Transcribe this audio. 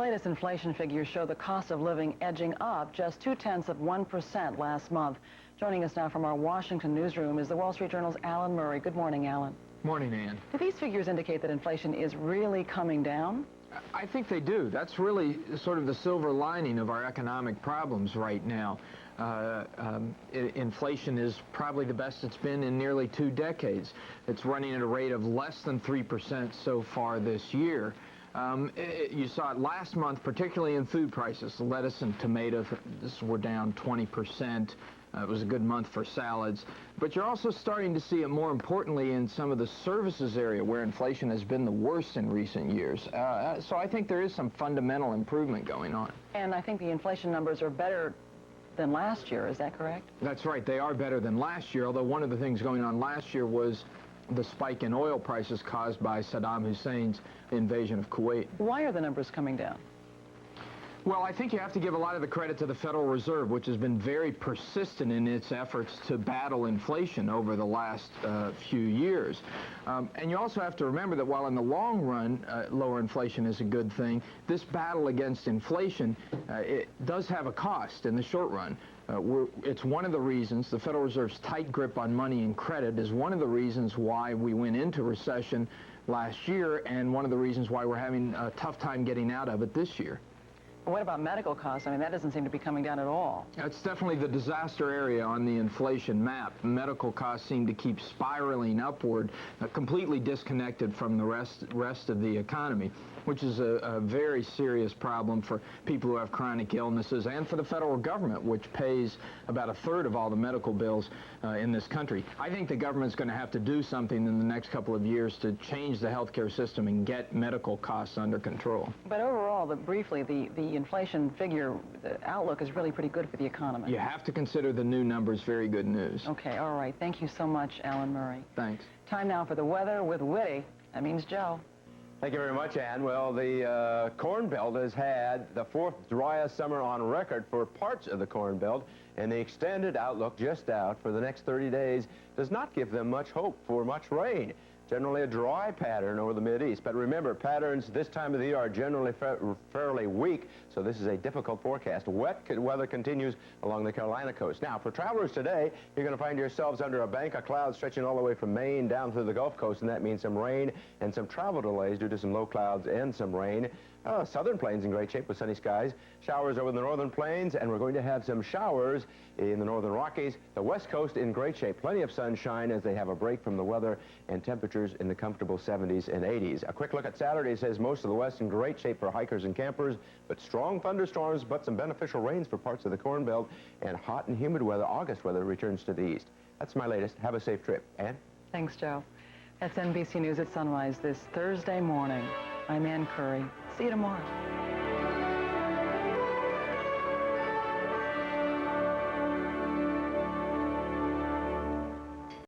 latest inflation figures show the cost of living edging up just 0.2% last month. Joining us now from our Washington newsroom is the Wall Street Journal's Alan Murray. Good morning, Alan. Morning, Ann. Do these figures indicate that inflation is really coming down? I think they do. That's really sort of the silver lining of our economic problems right now. Inflation is probably the best it's been in nearly 2 decades. It's running at a rate of less than 3% so far this year. You saw it last month, particularly in food prices. Lettuce and tomatoes were down 20%. It was a good month for salads. But you're also starting to see it, more importantly, in some of the services area where inflation has been the worst in recent years. So I think there is some fundamental improvement going on. And I think the inflation numbers are better than last year. Is that correct? That's right. They are better than last year, although one of the things going on last year was the spike in oil prices caused by Saddam Hussein's invasion of Kuwait. Why are the numbers coming down? Well, I think you have to give a lot of the credit to the Federal Reserve, which has been very persistent in its efforts to battle inflation over the last few years. And you also have to remember that while in the long run, lower inflation is a good thing, this battle against inflation, it does have a cost in the short run. It's one of the reasons the Federal Reserve's tight grip on money and credit is one of the reasons why we went into recession last year, and one of the reasons why we're having a tough time getting out of it this year. What about medical costs? I mean, that doesn't seem to be coming down at all. It's definitely the disaster area on the inflation map. Medical costs seem to keep spiraling upward, completely disconnected from the rest of the economy, which is a very serious problem for people who have chronic illnesses and for the federal government, which pays about 1/3 of all the medical bills in this country. I think the government's going to have to do something in the next couple of years to change the healthcare system and get medical costs under control. But overall, briefly, the inflation figure, the outlook is really pretty good for the economy. You have to consider the new numbers very good news. Okay, all right. Thank you so much, Alan Murray. Thanks. Time now for the weather with Whitty. That means Joe. Thank you very much, Ann. Well, the Corn Belt has had the 4th driest summer on record for parts of the Corn Belt, and the extended outlook just out for the next 30 days does not give them much hope for much rain. Generally a dry pattern over the Mideast, but remember, patterns this time of the year are generally fairly weak, so this is a difficult forecast. Wet weather continues along the Carolina coast. Now, for travelers today, you're going to find yourselves under a bank of clouds stretching all the way from Maine down through the Gulf Coast, and that means some rain and some travel delays due to some low clouds and some rain. Southern plains in great shape with sunny skies. Showers over the northern plains, and we're going to have some showers in the northern Rockies. The west coast in great shape. Plenty of sunshine as they have a break from the weather, and temperatures in the comfortable 70s and 80s. A quick look at Saturday says most of the west in great shape for hikers and campers, but strong thunderstorms, but some beneficial rains for parts of the Corn Belt, and hot and humid weather. August weather returns to the east. That's my latest. Have a safe trip. Ann? Thanks, Joe. That's NBC News at Sunrise this Thursday morning. I'm Ann Curry. See you tomorrow.